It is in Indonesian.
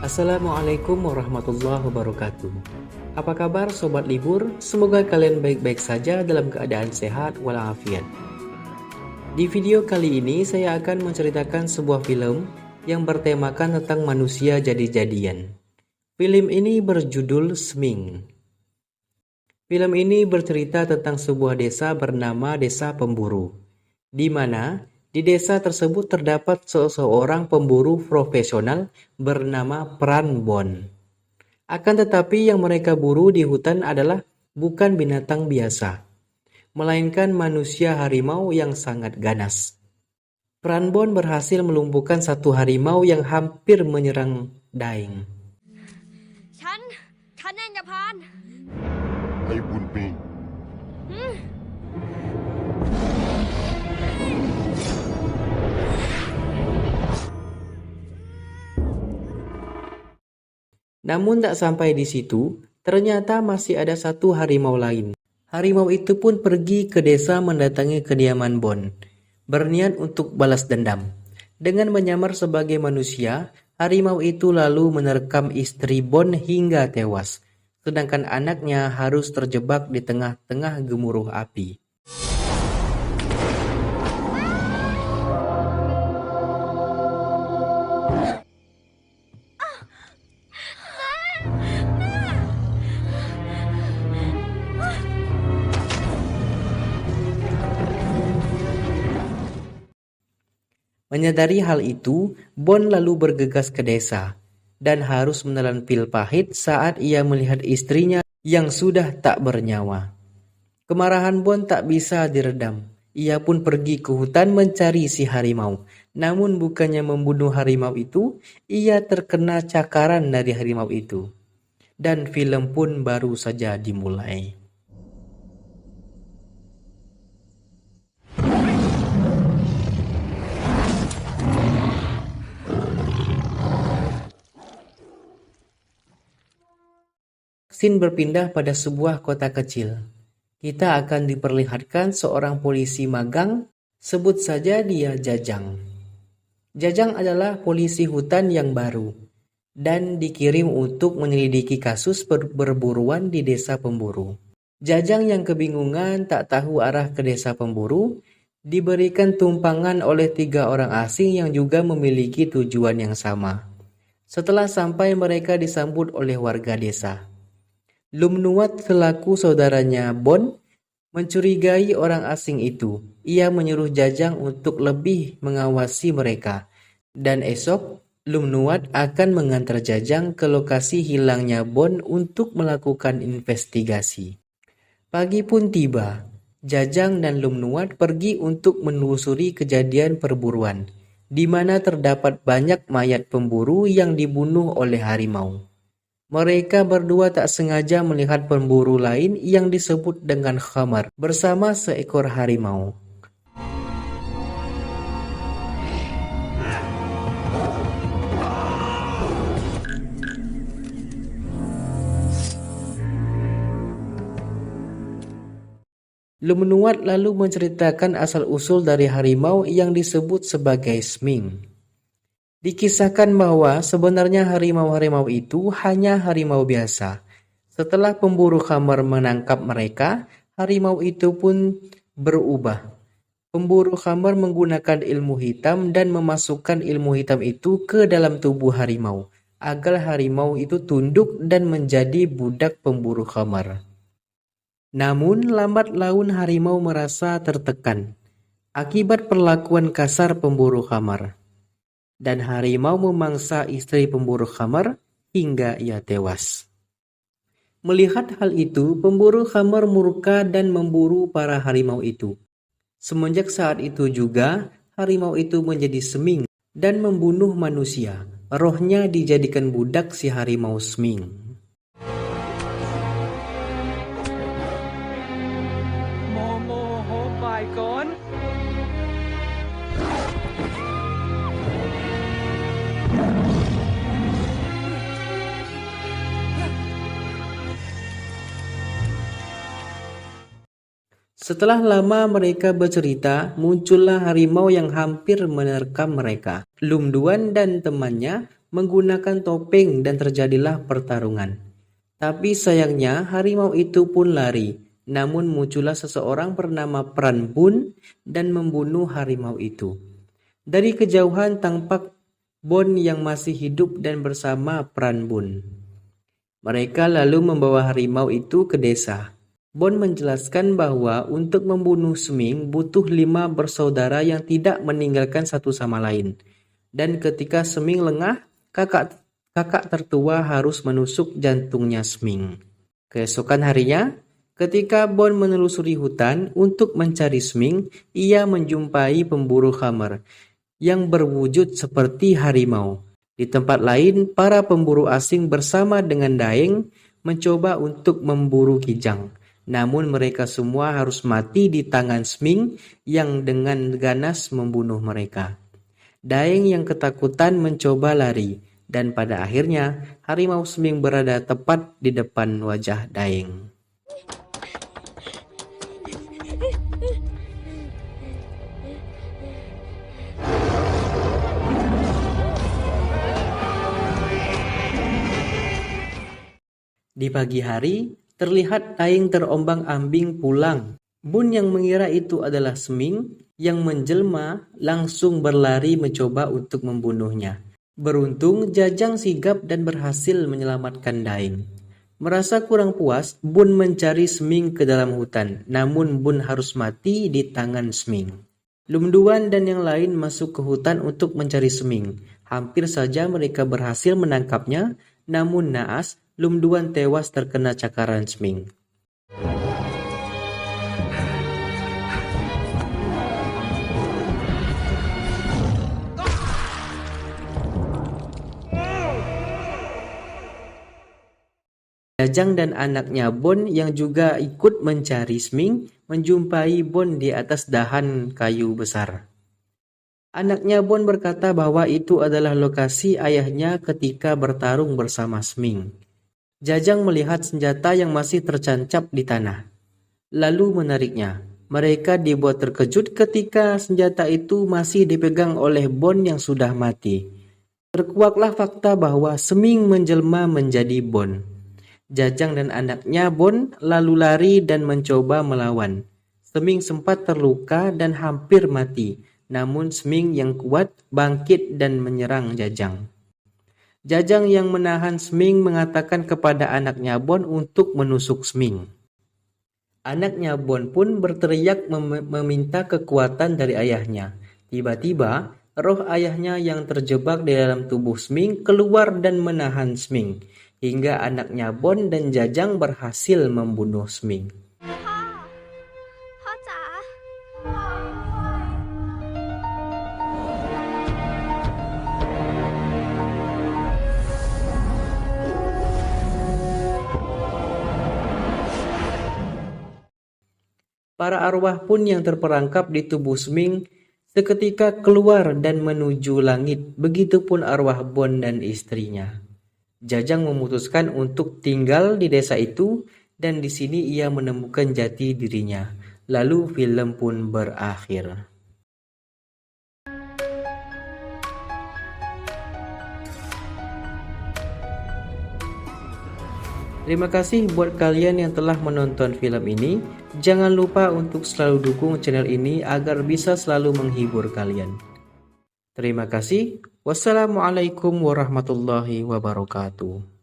Assalamualaikum warahmatullahi wabarakatuh. Apa kabar sobat libur? Semoga kalian baik-baik saja dalam keadaan sehat walafiat. Di video kali ini saya akan menceritakan sebuah film yang bertemakan tentang manusia jadi-jadian. Film ini berjudul Sming. Film ini bercerita tentang sebuah desa bernama Desa Pemburu, di mana di desa tersebut terdapat seseorang pemburu profesional bernama Pranbon. Akan tetapi yang mereka buru di hutan adalah bukan binatang biasa, melainkan manusia harimau yang sangat ganas. Pranbon berhasil melumpuhkan satu harimau yang hampir menyerang Daeng. ฉันเองจะพาน ไอ้บุญมี Namun tak sampai di situ, ternyata masih ada satu harimau lain. Harimau itu pun pergi ke desa mendatangi kediaman Bon, berniat untuk balas dendam. Dengan menyamar sebagai manusia, harimau itu lalu menerkam istri Bon hingga tewas, sedangkan anaknya harus terjebak di tengah-tengah gemuruh api. Menyadari hal itu, Bon lalu bergegas ke desa dan harus menelan pil pahit saat ia melihat istrinya yang sudah tak bernyawa. Kemarahan Bon tak bisa diredam. Ia pun pergi ke hutan mencari si harimau. Namun bukannya membunuh harimau itu, ia terkena cakaran dari harimau itu. Dan film pun baru saja dimulai. Scene berpindah pada sebuah kota kecil. Kita akan diperlihatkan seorang polisi magang, sebut saja dia Jajang. Jajang adalah polisi hutan yang baru dan dikirim untuk menyelidiki kasus perburuan di desa pemburu. Jajang yang kebingungan tak tahu arah ke desa pemburu diberikan tumpangan oleh 3 orang asing yang juga memiliki tujuan yang sama. Setelah sampai, mereka disambut oleh warga desa. Lumnuat selaku saudaranya Bon mencurigai orang asing itu. Ia menyuruh Jajang untuk lebih mengawasi mereka. Dan esok, Lumnuat akan mengantar Jajang ke lokasi hilangnya Bon untuk melakukan investigasi. Pagi pun tiba. Jajang dan Lumnuat pergi untuk menelusuri kejadian perburuan, di mana terdapat banyak mayat pemburu yang dibunuh oleh harimau. Mereka berdua tak sengaja melihat pemburu lain yang disebut dengan Khamar bersama seekor harimau. Lumnuat lalu menceritakan asal-usul dari harimau yang disebut sebagai Sming. Dikisahkan bahwa sebenarnya harimau-harimau itu hanya harimau biasa. Setelah pemburu Khamar menangkap mereka, harimau itu pun berubah. Pemburu Khamar menggunakan ilmu hitam dan memasukkan ilmu hitam itu ke dalam tubuh harimau, agar harimau itu tunduk dan menjadi budak pemburu Khamar. Namun lambat laun harimau merasa tertekan akibat perlakuan kasar pemburu Khamar. Dan harimau memangsa istri pemburu Khamar hingga ia tewas. Melihat hal itu, pemburu Khamar murka dan memburu para harimau itu. Semenjak saat itu juga, harimau itu menjadi Sming dan membunuh manusia. Rohnya dijadikan budak si harimau Sming. Setelah lama mereka bercerita, muncullah harimau yang hampir menerkam mereka. Lumduan dan temannya menggunakan topeng dan terjadilah pertarungan. Tapi sayangnya harimau itu pun lari, namun muncullah seseorang bernama Pran Bun dan membunuh harimau itu. Dari kejauhan tampak Bon yang masih hidup dan bersama Pran Bun. Mereka lalu membawa harimau itu ke desa. Bon menjelaskan bahwa untuk membunuh Sming butuh 5 bersaudara yang tidak meninggalkan satu sama lain. Dan ketika Sming lengah, kakak tertua harus menusuk jantungnya Sming. Keesokan harinya, ketika Bon menelusuri hutan untuk mencari Sming, ia menjumpai pemburu khamar yang berwujud seperti harimau. Di tempat lain, para pemburu asing bersama dengan Daeng mencoba untuk memburu Kijang. Namun mereka semua harus mati di tangan Sming yang dengan ganas membunuh mereka. Daeng yang ketakutan mencoba lari, dan pada akhirnya harimau Sming berada tepat di depan wajah Daeng. Di pagi hari, terlihat Daeng terombang-ambing pulang. Bun yang mengira itu adalah Sming yang menjelma langsung berlari mencoba untuk membunuhnya. Beruntung Jajang sigap dan berhasil menyelamatkan Daeng. Merasa kurang puas, Bun mencari Sming ke dalam hutan, namun Bun harus mati di tangan Sming. Lumduan dan yang lain masuk ke hutan untuk mencari Sming. Hampir saja mereka berhasil menangkapnya, namun naas, Lumduan tewas terkena cakaran Sming. Jajang dan anaknya Bon yang juga ikut mencari Sming menjumpai Bon di atas dahan kayu besar. Anaknya Bon berkata bahwa itu adalah lokasi ayahnya ketika bertarung bersama Sming. Jajang melihat senjata yang masih tercancap di tanah, lalu menariknya. Mereka dibuat terkejut ketika senjata itu masih dipegang oleh Bon yang sudah mati. Terkuaklah fakta bahwa Sming menjelma menjadi Bon. Jajang dan anaknya Bon lalu lari dan mencoba melawan. Sming sempat terluka dan hampir mati, namun Sming yang kuat bangkit dan menyerang Jajang. Jajang yang menahan Sming mengatakan kepada anaknya Bon untuk menusuk Sming. Anaknya Bon pun berteriak meminta kekuatan dari ayahnya. Tiba-tiba, roh ayahnya yang terjebak di dalam tubuh Sming keluar dan menahan Sming, hingga anaknya Bon dan Jajang berhasil membunuh Sming. Para arwah pun yang terperangkap di tubuh Sming seketika keluar dan menuju langit, begitupun arwah Bon dan istrinya. Jajang memutuskan untuk tinggal di desa itu dan di sini ia menemukan jati dirinya. Lalu film pun berakhir. Terima kasih buat kalian yang telah menonton film ini. Jangan lupa untuk selalu dukung channel ini agar bisa selalu menghibur kalian. Terima kasih. Wassalamualaikum warahmatullahi wabarakatuh.